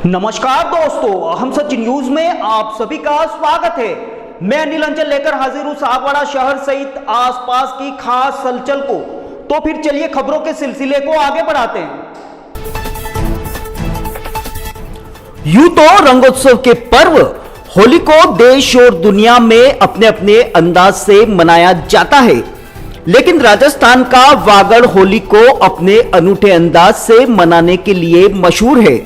नमस्कार दोस्तों, हम सच न्यूज में आप सभी का स्वागत है। मैं अनिल अंचल लेकर हाजिर हूं सागवाड़ा शहर सहित आसपास की खास हलचल को। तो फिर चलिए खबरों के सिलसिले को आगे बढ़ाते हैं। यूं तो रंगोत्सव के पर्व होली को देश और दुनिया में अपने अपने अंदाज से मनाया जाता है, लेकिन राजस्थान का वागड़ होली को अपने अनूठे अंदाज से मनाने के लिए मशहूर है।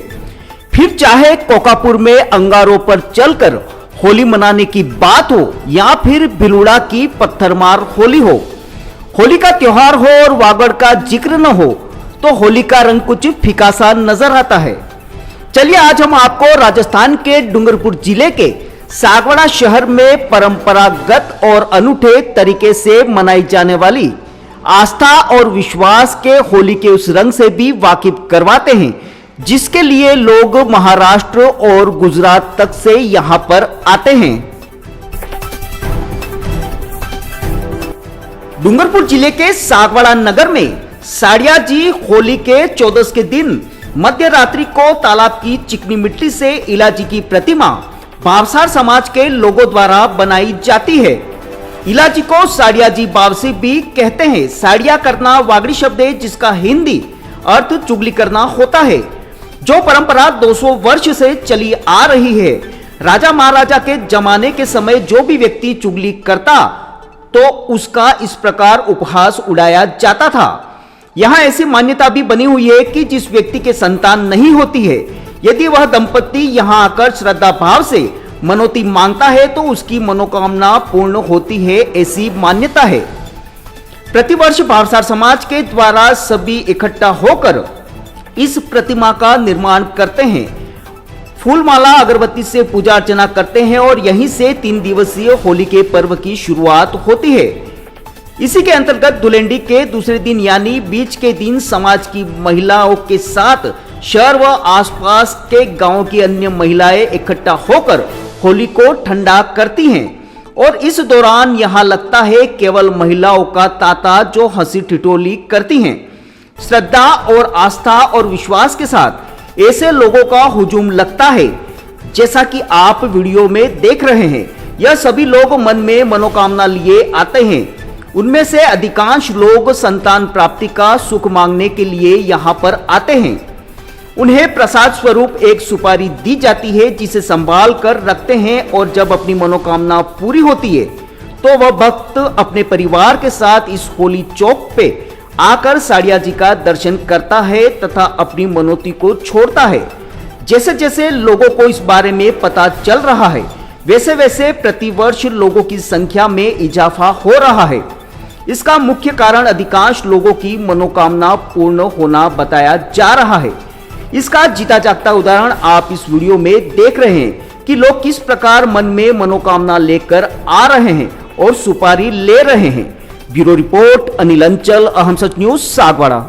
फिर चाहे कोकापुर में अंगारों पर चलकर होली मनाने की बात हो या फिर भिलुड़ा की पत्थरमार होली हो, होली का त्योहार हो और वागड़ का जिक्र न हो तो होली का रंग कुछ फीका सा नजर आता है। चलिए आज हम आपको राजस्थान के डूंगरपुर जिले के सागवाड़ा शहर में परंपरागत और अनूठे तरीके से मनाई जाने वाली आस्था और विश्वास के होली के उस रंग से भी वाकिफ करवाते हैं जिसके लिए लोग महाराष्ट्र और गुजरात तक से यहां पर आते हैं। डूंगरपुर जिले के सागवाड़ा नगर में साड़िया जी होली के 14 के दिन मध्य रात्रि को तालाब की चिकनी मिट्टी से इलाजी की प्रतिमा बावसार समाज के लोगों द्वारा बनाई जाती है। इलाजी को साड़िया जी बावसी भी कहते हैं। साड़िया करना वागड़ी शब्द है जिसका हिंदी अर्थ चुगली करना होता है, जो परंपरा 200 वर्ष से चली आ रही है। राजा महाराजा के जमाने के समय जो भी व्यक्ति चुगली करता तो उसका इस प्रकार उपहास उड़ाया जाता था। यहाँ ऐसी मान्यता भी बनी हुई है कि जिस व्यक्ति के संतान नहीं होती है, यदि वह दंपति यहाँ आकर श्रद्धा भाव से मनौती मांगता है तो उसकी मनोकामना पूर्ण होती है, ऐसी मान्यता है। प्रतिवर्ष भावसार समाज के द्वारा सभी इकट्ठा होकर इस प्रतिमा का निर्माण करते हैं, फूलमाला अगरबत्ती से पूजा अर्चना करते हैं और यहीं से 3 दिवसीय होली के पर्व की शुरुआत होती है। इसी के अंतर्गत धुलेंडी के दूसरे दिन यानी बीच के दिन समाज की महिलाओं के साथ शहर व आसपास के गांवों की अन्य महिलाएं इकट्ठा होकर होली को ठंडा करती हैं और इस दौरान यहां लगता है केवल महिलाओं का तांता जो हंसी ठिठोली करती हैं। श्रद्धा और आस्था और विश्वास के साथ ऐसे लोगों का हुजूम लगता है जैसा कि आप वीडियो में देख रहे हैं। यह सभी लोग मन में मनोकामना लिए आते हैं। उनमें से अधिकांश लोग संतान प्राप्ति का सुख मांगने के लिए यहाँ पर आते हैं। उन्हें प्रसाद स्वरूप एक सुपारी दी जाती है जिसे संभाल कर रखते हैं और जब अपनी मनोकामना पूरी होती है तो वह भक्त अपने परिवार के साथ इस होली चौक पे आकर साड़िया जी का दर्शन करता है तथा अपनी मनौती को छोड़ता है। जैसे जैसे लोगों को इस बारे में पता चल रहा है वैसे वैसे प्रतिवर्ष लोगों की संख्या में इजाफा हो रहा है। इसका मुख्य कारण अधिकांश लोगों की मनोकामना पूर्ण होना बताया जा रहा है। इसका जीता जागता उदाहरण आप इस वीडियो में देख रहे हैं कि लोग किस प्रकार मन में मनोकामना लेकर आ रहे हैं और सुपारी ले रहे हैं। ब्यूरो रिपोर्ट अनिल अंचल, अहम सच न्यूज, सागवाड़ा।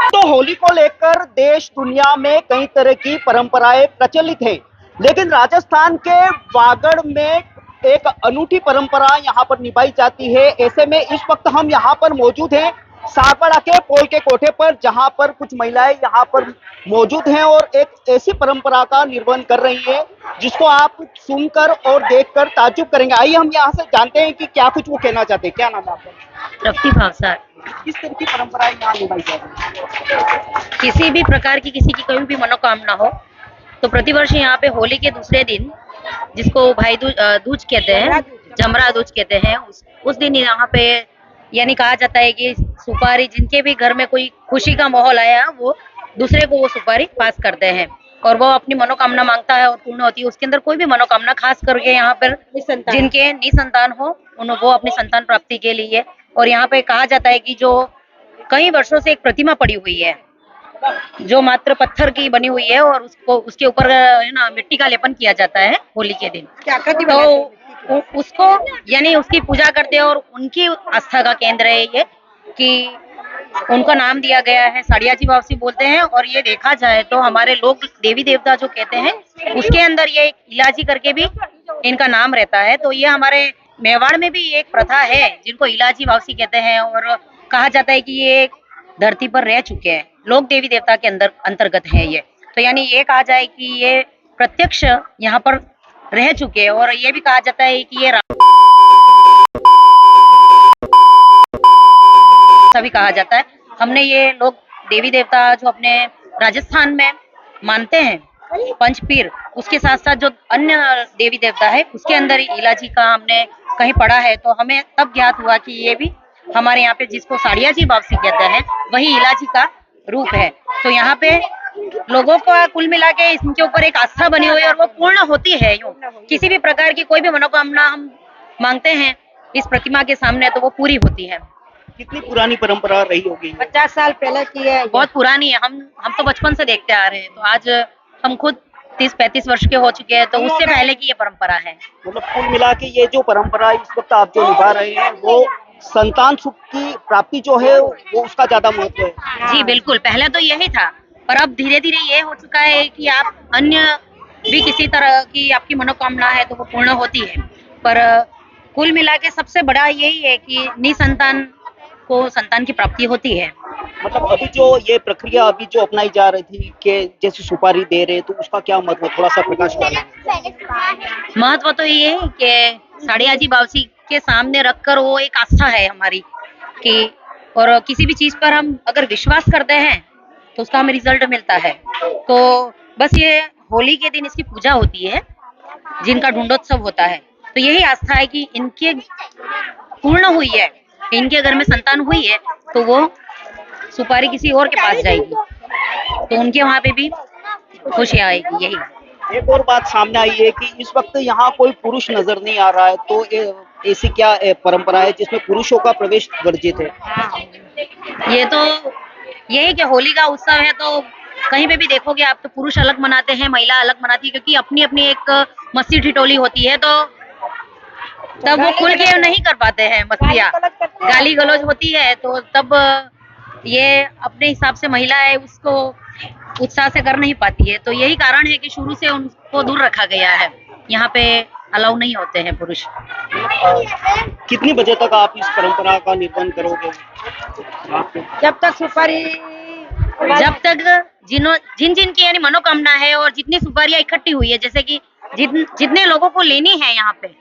तो होली को लेकर देश दुनिया में कई तरह की परंपराएं प्रचलित है, लेकिन राजस्थान के वागड़ में एक अनूठी परंपरा यहाँ पर निभाई जाती है। ऐसे में इस वक्त हम यहाँ पर मौजूद हैं सागवाड़ा के पोल के कोठे पर, जहाँ पर कुछ महिलाएं यहाँ पर मौजूद हैं और एक ऐसी परंपरा का निर्वहन कर रही है जिसको आप सुनकर और देखकर ताज्जुब करेंगे। आइए हम यहाँ से जानते हैं कि क्या कुछ वो कहना चाहते हैं। क्या नाम है आपका? रफ्ती भावसार। किस तरह की परंपराएं यहाँ निभाई जा रही है? किसी भी प्रकार की किसी की कोई भी मनोकामना हो तो प्रतिवर्ष यहाँ पे होली के दूसरे दिन, जिसको भाई दूज कहते हैं, जमरा दूज कहते हैं, उस दिन यहाँ पे यानी कहा जाता है कि सुपारी, जिनके भी घर में कोई खुशी का माहौल आया वो दूसरे को वो सुपारी पास करते हैं और वो अपनी मनोकामना मांगता है और पूर्ण होती है। उसके अंदर कोई भी मनोकामना खास करके यहाँ पर जिनके निसंतान हो वो अपनी संतान प्राप्ति के लिए। और यहाँ पे कहा जाता है कि जो कई वर्षों से एक प्रतिमा पड़ी हुई है जो मात्र पत्थर की बनी हुई है और उसके ऊपर है ना मिट्टी का लेपन किया जाता है होली के दिन। तो उसको यानी उसकी पूजा करते हैं और उनकी आस्था का केंद्र है ये कि उनका नाम दिया गया है साड़िया जी बावसी बोलते हैं। और ये देखा जाए तो हमारे लोग देवी देवता जो कहते हैं उसके अंदर ये इलाजी करके भी इनका नाम रहता है। तो ये हमारे मेवाड़ में भी एक प्रथा है जिनको इलाजी बावसी कहते हैं और कहा जाता है कि ये धरती पर रह चुके हैं, लोग देवी देवता के अंदर अंतर्गत है ये। तो यानी ये कहा जाए कि ये प्रत्यक्ष यहाँ पर रह चुके हैं, और ये भी कहा जाता है कि ये भी कहा जाता है। हमने ये लोग देवी देवता जो अपने राजस्थान में मानते हैं पंचपीर, उसके साथ साथ जो अन्य देवी देवता है उसके अंदर इलाजी का हमने कहीं पढ़ा है, तो हमें तब ज्ञात हुआ कि ये भी हमारे यहाँ पे जिसको साड़िया जी बावसी कहते हैं वही इलाजी का रूप है। तो यहाँ पे लोगों को कुल मिला के इनके ऊपर एक आस्था बनी हुई है और वो पूर्ण होती है। यूं किसी भी प्रकार की कोई भी मनोकामना हम मांगते हैं इस प्रतिमा के सामने तो वो पूरी होती है। कितनी पुरानी परंपरा रही होगी? 50 साल पहले की है। बहुत पुरानी है। हम तो बचपन से देखते आ रहे हैं, तो आज हम खुद 30-35 वर्ष के हो चुके हैं, तो उससे पहले की ये परंपरा है। मतलब कुल मिला के ये जो परंपरा इस वक्त आप जो निभा रहे हैं वो संतान सुख की प्राप्ति जो है वो उसका ज्यादा महत्व है। जी बिल्कुल, पहले तो यही था, पर अब धीरे धीरे ये हो चुका है कि आप अन्य भी किसी तरह की आपकी मनोकामना है तो वो पूर्ण होती है। पर कुल मिला के सबसे बड़ा यही है कि निसंतान को संतान की प्राप्ति होती है। मतलब अभी जो ये प्रक्रिया अभी जो अपनाई जा रही थी कि जैसे सुपारी दे रहे, तो उसका क्या महत्व, थोड़ा सा प्रकाश डालें। महत्व तो ये है कि साड़िया जी बावसी के सामने रखकर वो एक आस्था है हमारी कि, और किसी भी चीज पर हम अगर विश्वास करते हैं तो उसका हमें रिजल्ट मिलता है। तो बस ये होली के दिन इसकी पूजा होती है जिनका ढूंढोत्सव होता है, तो यही आस्था है कि इनके पूर्ण हुई है, इनके घर में संतान हुई है तो वो सुपारी किसी और के पास जाएगी, तो उनके वहां पे भी खुशी आएगी। यही एक और बात सामने आई है कि इस वक्त यहाँ कोई पुरुष नजर नहीं आ रहा है, तो ऐसी क्या परंपरा है जिसमें पुरुषों का प्रवेश वर्जित है? ये तो यही कि होली का उत्सव है, तो कहीं पे भी देखोगे आप तो पुरुष अलग मनाते हैं, महिला अलग मनाती है, क्योंकि अपनी अपनी एक मस्ती ठिठोली होती है, तो तब वो खुल के नहीं कर पाते हैं मस्तियाँ, गाली गलौज होती है, तो तब ये अपने हिसाब से महिला है उसको उत्साह से कर नहीं पाती है। तो यही कारण है कि शुरू से उनको दूर रखा गया है, यहाँ पे अलाउ नहीं होते हैं पुरुष। कितनी बजे तक आप इस परंपरा का निर्वहन करोगे? जब तक सुपारी, जब तक जिन की यानी मनोकामना है और जितनी सुपारियां इकट्ठी हुई है, जैसे कि जितने लोगों को लेनी है यहाँ पे,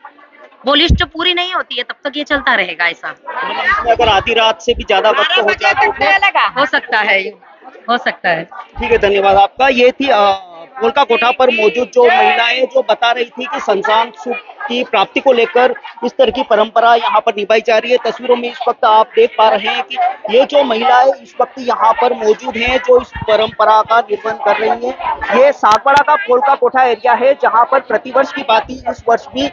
वो लिस्ट पूरी नहीं होती है तब तक ये चलता रहेगा ऐसा। मतलब इसमें अगर आधी रात से भी ज्यादा वक्त हो जाए तो हो सकता है, हो सकता है। ठीक है, धन्यवाद आपका। ये थी पोलका कोठा पर मौजूद जो महिलाएं जो बता रही थी कि संतान सुख की प्राप्ति को लेकर इस तरह की परंपरा यहाँ पर निभाई जा रही है। तस्वीरों में इस वक्त आप देख पा रहे हैं कि ये जो महिलाएं इस वक्त यहाँ पर मौजूद हैं जो इस परंपरा का निर्वहन कर रही हैं, ये सागवाड़ा का पोलका कोठा एरिया है जहाँ पर प्रतिवर्ष की भांति इस वर्ष भी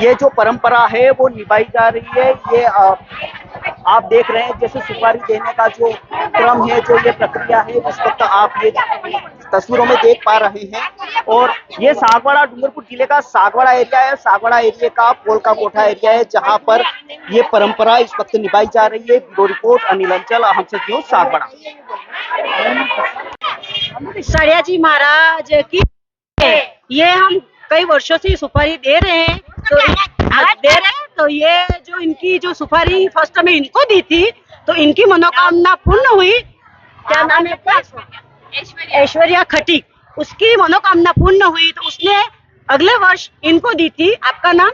ये जो परंपरा है वो निभाई जा रही है। ये आप देख रहे हैं जैसे सुपारी देने का जो क्रम है, जो ये प्रक्रिया है, इस वक्त आप ये तस्वीरों में देख पा रहे हैं। और ये सागवाड़ा डूंगरपुर जिले का सागवाड़ा एरिया है, सागवाड़ा एरिया का पोलका कोठा एरिया है जहां पर ये परंपरा इस वक्त निभाई जा रही है। ब्यूरो रिपोर्ट अनिल अंचल, हमसद न्यूज, सागवाड़ा। साड़िया जी महाराज की ये हम कई वर्षों से सुपारी दे रहे हैं, तो ये जो इनकी जो सुपारी फर्स्ट में इनको दी थी तो इनकी मनोकामना पूर्ण हुई। क्या नाम है आपका? ऐश्वर्या खटीक। उसकी मनोकामना पूर्ण हुई तो उसने अगले वर्ष इनको दी थी। आपका नाम?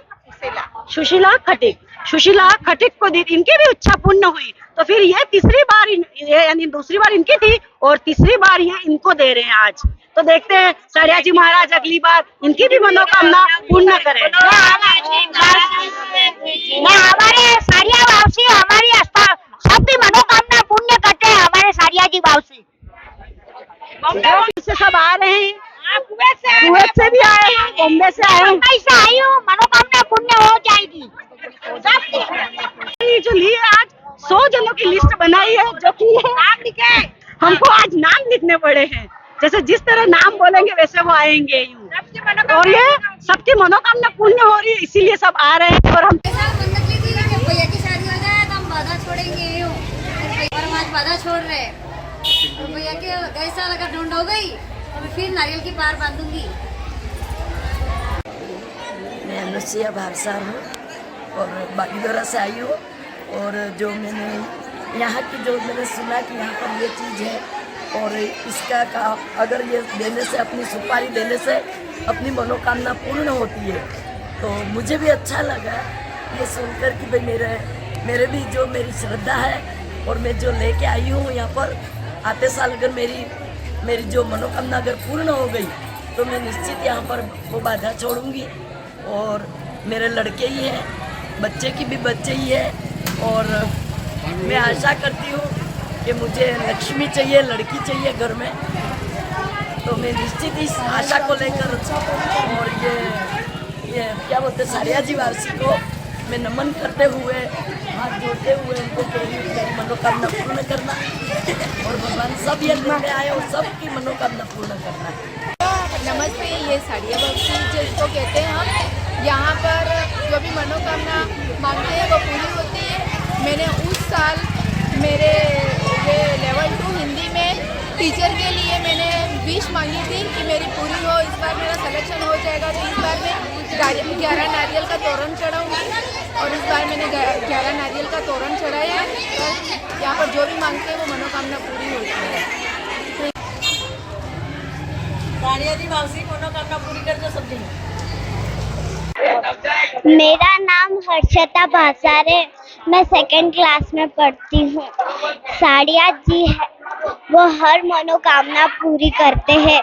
सुशीला खटीक। सुशीला खटीक को दी, इनकी भी इच्छा पूर्ण हुई, तो फिर ये तीसरी बार यानी दूसरी बार इनकी थी और तीसरी बार ये इनको दे रहे हैं आज। तो देखते हैं साड़िया जी महाराज अगली बार इनकी भी मनोकामना पूर्ण करें। हमारे साड़िया बावसी हमारी सबकी मनोकामना पूर्ण करते हैं। हमारे साड़िया जी बावसी से सब आ रहे हैं, कुवैत से भी आए हैं, बॉम्बे से आए हैं, से आई हूँ, मनोकामना पूर्ण हो जाएगी। जो लिए आज 100 जनों की लिस्ट बनाई है, जो कि हमको आज नाम लिखने पड़े हैं। जैसे जिस तरह नाम बोलेंगे वैसे वो आएंगे यूं, और ये सबकी मनोकामना पूर्ण हो रही है, इसीलिए सब आ रहे हैं। और हम भैया की शादी हो जाए तो हम बाधा छोड़ेंगे यूं, और हम आज बाधा छोड़ रहे हैं। तो भैया के गए साल अगर ढूंढ हो गई तो फिर नारियल की पार बांधूंगी। मैं अनुसुईया भावसार हूँ और बागीदोरा से आई हूँ। और जो मैंने यहाँ की जो मैंने सुना कि यहाँ पर ये चीज़ है और इसका अगर ये देने से, अपनी सुपारी देने से अपनी मनोकामना पूर्ण होती है। तो मुझे भी अच्छा लगा ये सुनकर कि भाई मेरे भी जो मेरी श्रद्धा है और मैं जो लेके आई हूँ यहाँ पर, आते साल अगर मेरी जो मनोकामना अगर पूर्ण हो गई तो मैं निश्चित यहाँ पर वो बाधा छोड़ूंगी। और मेरे लड़के ही हैं, बच्चे की भी बच्चे ही है, और मैं आशा करती हूँ कि मुझे लक्ष्मी चाहिए, लड़की चाहिए घर में। तो मैं निश्चित इस आशा को लेकर और ये क्या बोलते साड़िया जी वारसी को मैं नमन करते हुए, हाथ जोड़ते हुए उनको मेरी मनोकामना पूर्ण करना, और भगवान सब ये लेके आए और सबकी मनोकामना पूर्ण करना। नमस्ते, ये साड़िया बक्सी जिसको कहते हैं हम, यहाँ पर जो भी मनोकामना मांगते हैं वो पूरी होती है। मैंने उस साल मेरे ये लेवल 2 हिंदी में टीचर के लिए मैंने विश मांगी थी कि मेरी पूरी हो, इस बार मेरा सिलेक्शन हो जाएगा। तो इस बार मैं 11 नारियल का तोरण चढ़ाऊँगी, और इस बार मैंने 11 नारियल का तोरण चढ़ाया है। और यहाँ पर जो भी मांगते हैं वो मनोकामना पूरी होती है। मनोकामना पूरी कर दो सब दिन। मेरा नाम हर्षता भासार है, मैं 2nd क्लास में पढ़ती हूँ। साड़िया जी है, वो हर मनोकामना पूरी करते हैं।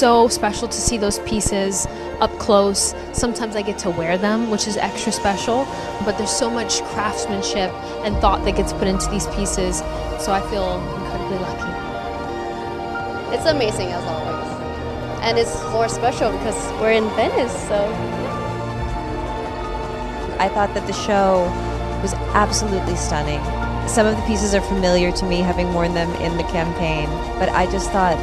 so special to see those pieces up close. Sometimes I get to wear them, which is extra special, but there's so much craftsmanship and thought that gets put into these pieces, so I feel incredibly lucky. It's amazing as always, and it's more special because we're in Venice, so. I thought that the show was absolutely stunning. Some of the pieces are familiar to me, having worn them in the campaign, but I just thought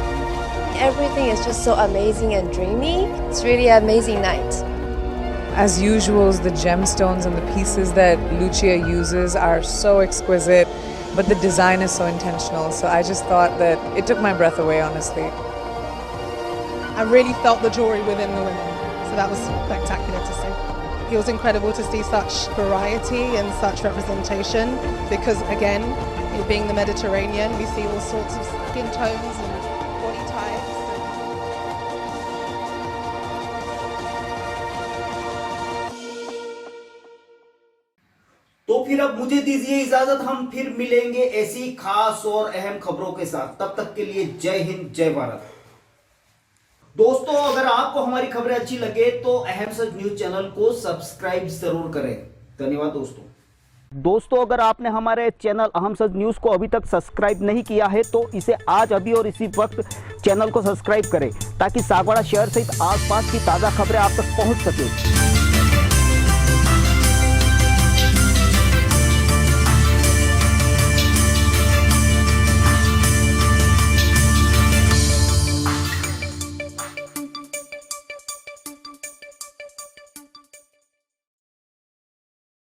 Everything is just so amazing and dreamy. It's really an amazing night. As usual, the gemstones and the pieces that Lucia uses are so exquisite, but the design is so intentional. So I just thought that it took my breath away, honestly. I really felt the jewelry within the women, so that was spectacular to see. It was incredible to see such variety and such representation because, again, it being the Mediterranean, we see all sorts of skin tones and body types. तो फिर अब मुझे दीजिए इजाजत, हम फिर मिलेंगे ऐसी खास और अहम खबरों के साथ। तब तक के लिए जय हिंद, जय भारत। दोस्तों, अगर आपको हमारी खबरें अच्छी लगे तो अहम सच न्यूज चैनल को सब्सक्राइब जरूर करें। धन्यवाद दोस्तों, अगर आपने हमारे चैनल अहम सच न्यूज को अभी तक सब्सक्राइब नहीं किया है तो इसे आज अभी और इसी वक्त चैनल को सब्सक्राइब करें ताकि सागवाड़ा शहर सहित आसपास की ताजा खबरें आप तक पहुंच सके।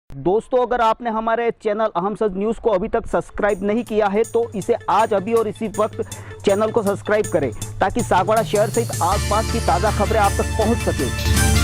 दोस्तों, अगर आपने हमारे चैनल अहम सच न्यूज को अभी तक सब्सक्राइब नहीं किया है तो इसे आज अभी और इसी वक्त चैनल को सब्सक्राइब करें ताकि सागवाड़ा शहर सहित आसपास की ताजा खबरें आप तक पहुंच सके।